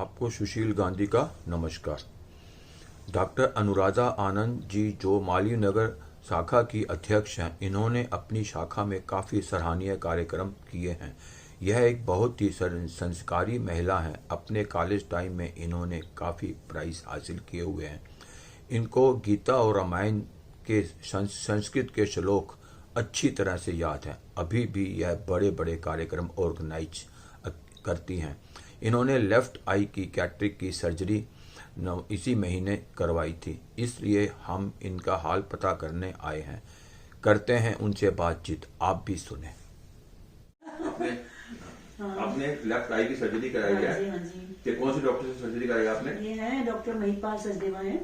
आपको सुशील गांधी का नमस्कार। डॉक्टर अनुराधा आनंद जी जो मालवीय नगर शाखा की अध्यक्ष हैं, इन्होंने अपनी शाखा में काफ़ी सराहनीय कार्यक्रम किए हैं। यह एक बहुत ही संस्कारी महिला हैं। अपने कॉलेज टाइम में इन्होंने काफ़ी प्राइज हासिल किए हुए हैं। इनको गीता और रामायण के संस्कृत के श्लोक अच्छी तरह से याद हैं। अभी भी यह बड़े बड़े कार्यक्रम ऑर्गेनाइज करती हैं। इन्होंने लेफ्ट आई की कैटरेक्ट की सर्जरी इसी महीने करवाई थी, इसलिए हम इनका हाल पता करने आए हैं। करते हैं उनसे बातचीत, आप भी सुने। आपने लेफ्ट आई की सर्जरी कराई है? हाँ जी। कि कौन से डॉक्टर से सर्जरी कराई आपने? ये है डॉक्टर महिपाल सचदेवा है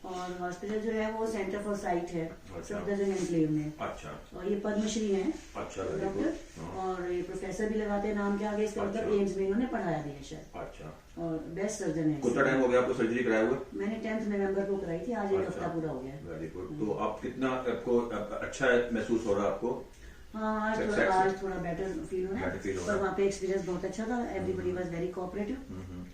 और हॉस्पिटल जो है वो सेंटर फॉर साइट है सफदरजंग एनक्लेव में। अच्छा। और ये पद्मश्री हैं अच्छा डॉक्टर, और ये प्रोफेसर भी लगाते हैं नाम के आगे, इसका मतलब एम्स में इन्होंने पढ़ाया भी है शायद। अच्छा। और बेस्ट सर्जन है। कितना टाइम हो गया आपको सर्जरी कराए हुए? मैंने 10 नवंबर को कराई थी, आज एक हफ्ता पूरा हो गया। Very good. तो आप कितना आपको अच्छा महसूस हो रहा है आपको? हाँ, आज थोड़ा बेटर फील हो रहा है। पर वहाँ पे एक्सपीरियंस बहुत अच्छा था। Everybody was very cooperative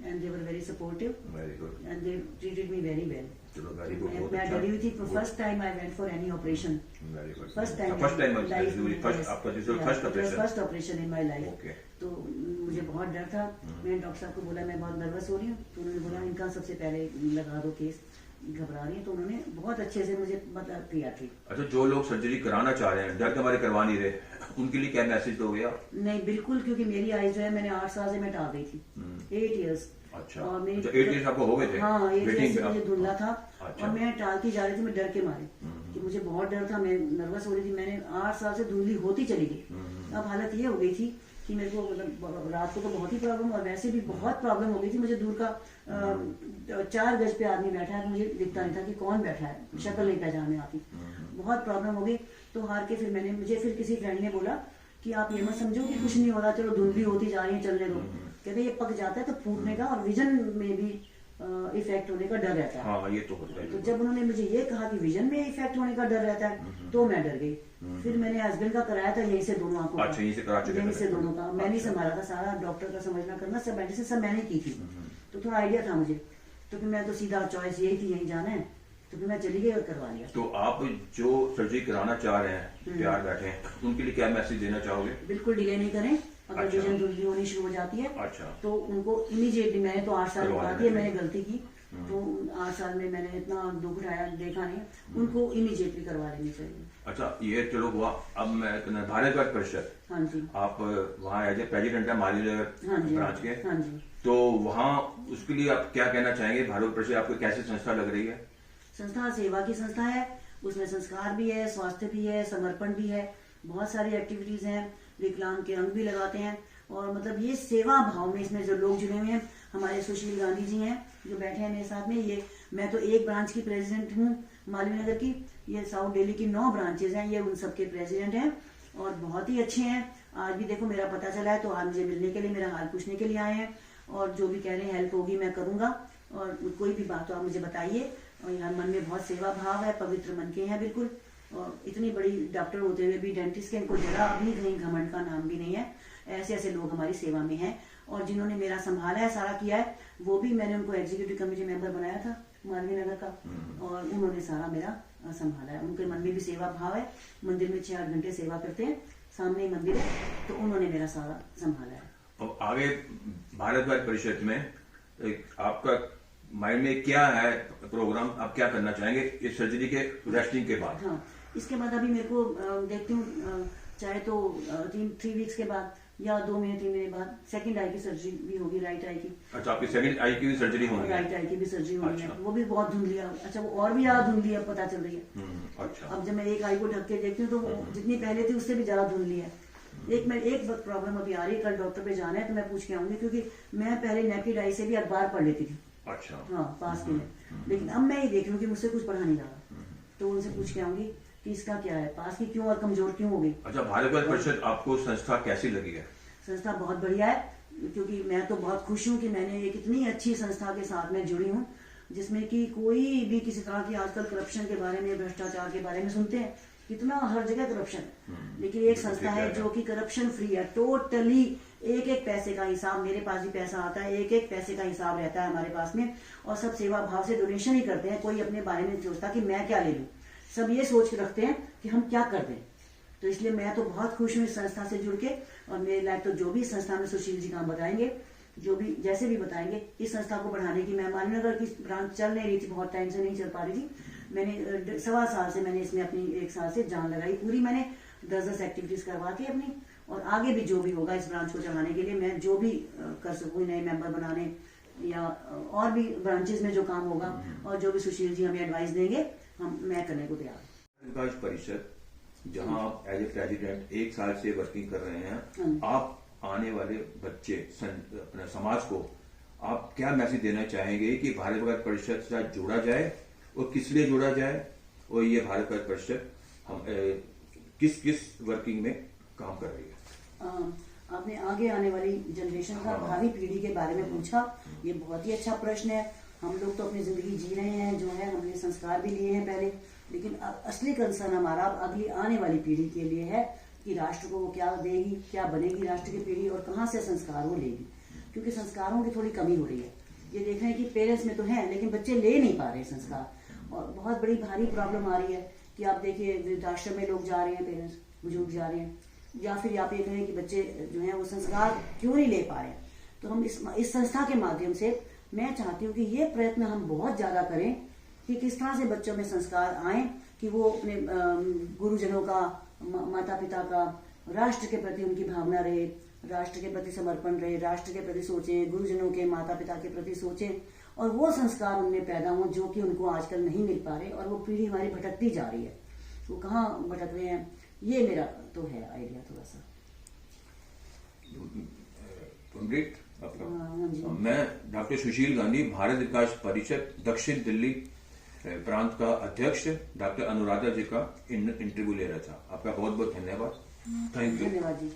and they were very supportive. Very good. And they treated me very well. चलो वेरी गुड। मैं डरी हुई थी। First time I went for any operation. Very good. First time first operation in my life. तो मुझे बहुत डर था। मैंने डॉक्टर साहब को बोला मैं बहुत नर्वस हो रही हूँ, तो उन्होंने बोला इनका सबसे पहले लगा दो केस, घबरा रही है। तो उन्होंने बहुत अच्छे से मुझे मतलब किया थी। अच्छा, जो लोग सर्जरी कराना चाह रहे हैं, डर के हमारे करवा नहीं रहे, उनके लिए क्या मैसेज दोगे आप? नहीं बिल्कुल, क्योंकि मेरी आईज जो है मैंने 8 साल से मैं टाल रही थी। 8 इयर्स। अच्छा। और मेरी 8 इयर्स आपको हो गए थे? हाँ, 8 इयर्स मुझे धुंधला था। अच्छा। और मैं टालती जा रही थी, मैं डर के मारे कि मुझे बहुत डर था, मैं नर्वस हो रही थी। मैंने 8 साल से धुंधली होती चली गई। अब हालत ये हो गई थी कि मेरे को मतलब रात को तो बहुत ही प्रॉब्लम, और वैसे भी बहुत प्रॉब्लम हो गई थी। मुझे दूर का 4 गज पे आदमी बैठा है, मुझे दिखता नहीं था कि कौन बैठा है, शक्ल नहीं पहचान में आती। बहुत प्रॉब्लम हो गई। तो हार के फिर मुझे किसी फ्रेंड ने बोला कि आप ये मत समझो कि कुछ नहीं हो रहा, चलो धुंधली होती जा रही है, चलने दो। कहते ये पक जाता है तो फूटने का और विजन में भी इफेक्ट होने का डर रहता है। हाँ, ये तो होता है। तो जब उन्होंने मुझे ये कहा कि विजन में इफेक्ट होने का डर रहता है, तो मैं डर गई। फिर मैंने हस्बैंड का कराया था, यहीं से दोनों आंखों का। अच्छा, यहीं से करा चुके थे? यहीं से दोनों का मैंने ही संभाला था, सारा डॉक्टर का समझना करना सब मेडिसिन सब मैंने की थी। तो थोड़ा आइडिया था मुझे, तो फिर मैं तो सीधा चॉइस यही थी, यहीं जाना है, तो फिर मैं चली गई और करवा लिया। तो आप जो सर्जरी कराना चाह रहे हैं, तैयार बैठे हैं, उनके लिए क्या मैसेज देना चाहोगे? बिल्कुल डिले नहीं करें। अगर अच्छा। विजन धुंधली होनी शुरू हो जाती है, अच्छा। तो उनको इमीडिएटली, मैंने तो 8 साल करवा लगा देना दिए, चाहिए। मैंने गलती की। तो 8 साल में मैंने इतना दुख उठाया, देखा नहीं, उनको इमीडिएटली करवा लेनी चाहिए। अच्छा, ये चलो हुआ। अब मैं भारत वर्ग परिषद, हाँ जी, आप वहाँ एज ए प्रेसिडेंट है मालवीय हाँ जी, ब्रांच के। हाँ जी। तो वहाँ उसके लिए आप क्या कहना चाहेंगे? भारत परिषद आपको कैसी संस्था लग रही है? संस्था सेवा की संस्था है, उसमें संस्कार भी है, स्वास्थ्य भी है, समर्पण भी है, बहुत सारी एक्टिविटीज हैं। विकलांग के अंग भी लगाते हैं, और मतलब ये सेवा भाव में इसमें जो लोग जुड़े हुए हैं, हमारे सुशील गांधी जी हैं जो बैठे हैं मेरे साथ में। ये मैं तो एक ब्रांच की प्रेसिडेंट हूँ मालवीय नगर की, ये साउथ दिल्ली की 9 ब्रांचेज हैं, ये उन सबके प्रेसिडेंट हैं और बहुत ही अच्छे हैं। आज भी देखो मेरा पता चला है तो आज मुझे मिलने के लिए, मेरा हाल पूछने के लिए आए हैं, और जो भी कह रहे हैं हेल्प होगी मैं करूंगा, और कोई भी बात तो आप मुझे बताइए। और यहाँ मन में बहुत सेवा भाव है, पवित्र मन के हैं बिल्कुल। और इतनी बड़ी डॉक्टर होते हुए भी, डेंटिस्ट के, इनको जरा भी कहीं घमंड का नाम भी नहीं है। ऐसे ऐसे लोग हमारी सेवा में हैं, और जिन्होंने मेरा संभाला है, सारा किया है, वो भी मैंने उनको एग्जीक्यूटिव कमेटी मेंबर बनाया था मालवीय नगर का, और उन्होंने सारा मेरा संभाला है। उनके मन में भी सेवा भाव है, मंदिर में 6-8 घंटे सेवा करते हैं, सामने ही मंदिर है, तो उन्होंने मेरा सारा संभाला है। और आगे भारत वर्ग परिषद में आपका माइंड में क्या है प्रोग्राम? आप क्या करना चाहेंगे इस सर्जरी के रेस्टिंग के बाद? हाँ, इसके बाद अभी मेरे को देखती हूँ, चाहे तो 3 वीक्स के बाद या 2 महीने 3 महीने बाद सेकंड आई की सर्जरी भी होगी, राइट आई की। अच्छा, आपकी सेकंड आई की भी सर्जरी होनी है? राइट आई की भी सर्जरी होनी है। अच्छा। वो भी बहुत धुंधली है। अच्छा, वो और भी ज्यादा धुंधली है, पता चल रही है। अच्छा। अब जब मैं एक आई को ढक के देखती हूँ तो वो जितनी पहले थी उससे भी ज्यादा धुंधली है। एक प्रॉब्लम अभी आ रही है, कल डॉक्टर पे जाना है तो मैं पूछ के आऊंगी, क्योंकि मैं पहले नेकेड आई से भी अखबार पढ़ लेती थी। अच्छा। हाँ, पास के लिए। लेकिन अब मैं ये देख रही हूँ कि मुझसे कुछ पढ़ा नहीं रहा, तो उनसे पूछ के आऊंगी कि इसका क्या है, पास की क्यों और कमजोर क्यों हो गई। अच्छा, भारत वर्ग परिषद आपको संस्था कैसी लगी है? संस्था बहुत बढ़िया है, क्योंकि मैं तो बहुत खुश हूँ कि मैंने एक इतनी अच्छी संस्था के साथ में जुड़ी हूँ, जिसमें कि कोई भी किसी तरह की, आजकल करप्शन के बारे में, भ्रष्टाचार के बारे में सुनते हैं, कितना हर जगह करप्शन, लेकिन एक संस्था है जो कि करप्शन फ्री है, टोटली एक एक पैसे का हिसाब, मेरे पास भी पैसा आता है, एक एक पैसे का हिसाब रहता है हमारे पास में, और सब सेवा भाव से डोनेशन ही करते हैं। कोई अपने बारे में नहीं सोचता कि मैं क्या ले लूं, सब ये सोच के रखते हैं कि हम क्या कर दें। तो इसलिए मैं तो बहुत खुश हूँ इस संस्था से जुड़ के, और मेरे लायक तो जो भी संस्था में सुशील जी काम बताएंगे, जो भी जैसे भी बताएंगे, इस संस्था को बढ़ाने की, मैं मालीनगर की ब्रांच चल नहीं रही थी, बहुत टाइम से नहीं चल पा रही थी, मैंने 1.25 साल से मैंने इसमें अपनी 1 साल से जान लगाई पूरी, मैंने 10-10 एक्टिविटीज करवा के अपनी, और आगे भी जो भी होगा इस ब्रांच को चलाने के लिए मैं जो भी कर सकूँ, नए मेंबर बनाने या और भी ब्रांचेस में जो काम होगा, और जो भी सुशील जी हमें एडवाइस देंगे मैं करने को तैयार हूँ। विकास परिषद जहां आप एज ए प्रेसिडेंट 1 साल से वर्किंग कर रहे हैं, आप आने वाले बच्चे अपने समाज को आप क्या मैसेज देना चाहेंगे कि भारत विकास परिषद से जोड़ा जाए, और किस लिए जोड़ा जाए, और ये भारत विकास परिषद हम किस किस वर्किंग में काम कर रही है? आपने आगे आने वाली जनरेशन का, भावी पीढ़ी के बारे में पूछा, ये बहुत ही अच्छा प्रश्न है। हम लोग तो अपनी जिंदगी जी रहे हैं, जो है हमने संस्कार भी लिए हैं पहले, लेकिन असली कंसर्न हमारा अगली आने वाली पीढ़ी के लिए है कि राष्ट्र को वो क्या देगी, क्या बनेगी राष्ट्र की पीढ़ी, और कहाँ से संस्कार वो लेगी, क्योंकि संस्कारों की थोड़ी कमी हो रही है। ये देख रहे हैं कि पेरेंट्स में तो हैं, लेकिन बच्चे ले नहीं पा रहे संस्कार, और बहुत बड़ी भारी प्रॉब्लम आ रही है कि आप देखिए वृद्धाश्रम में लोग जा रहे हैं, पेरेंट्स बुजुर्ग जा रहे हैं, या फिर आप ये कहें कि बच्चे जो है वो संस्कार क्यों नहीं ले पा रहे हैं। तो हम इस संस्था के माध्यम से मैं चाहती हूँ कि ये प्रयत्न हम बहुत ज्यादा करें कि किस तरह से बच्चों में संस्कार आए, कि वो अपने गुरुजनों का, माता पिता का, राष्ट्र के प्रति उनकी भावना रहे, राष्ट्र के प्रति समर्पण रहे, राष्ट्र के प्रति सोचें, गुरुजनों के, माता पिता के प्रति सोचें, और वो संस्कार उनमें पैदा हों जो कि उनको आजकल नहीं मिल पा रहे, और वो पीढ़ी हमारी भटकती जा रही है। वो कहाँ भटक रहे हैं, ये मेरा तो है आइडिया थोड़ा सा। पंडित आपका? हाँ जी। मैं डॉक्टर सुशील गांधी, भारत विकास परिषद दक्षिण दिल्ली प्रांत का अध्यक्ष डॉक्टर अनुराधा जी का इंटरव्यू ले रहा था। आपका बहुत बहुत धन्यवाद। Thank you. धन्यवाद जी।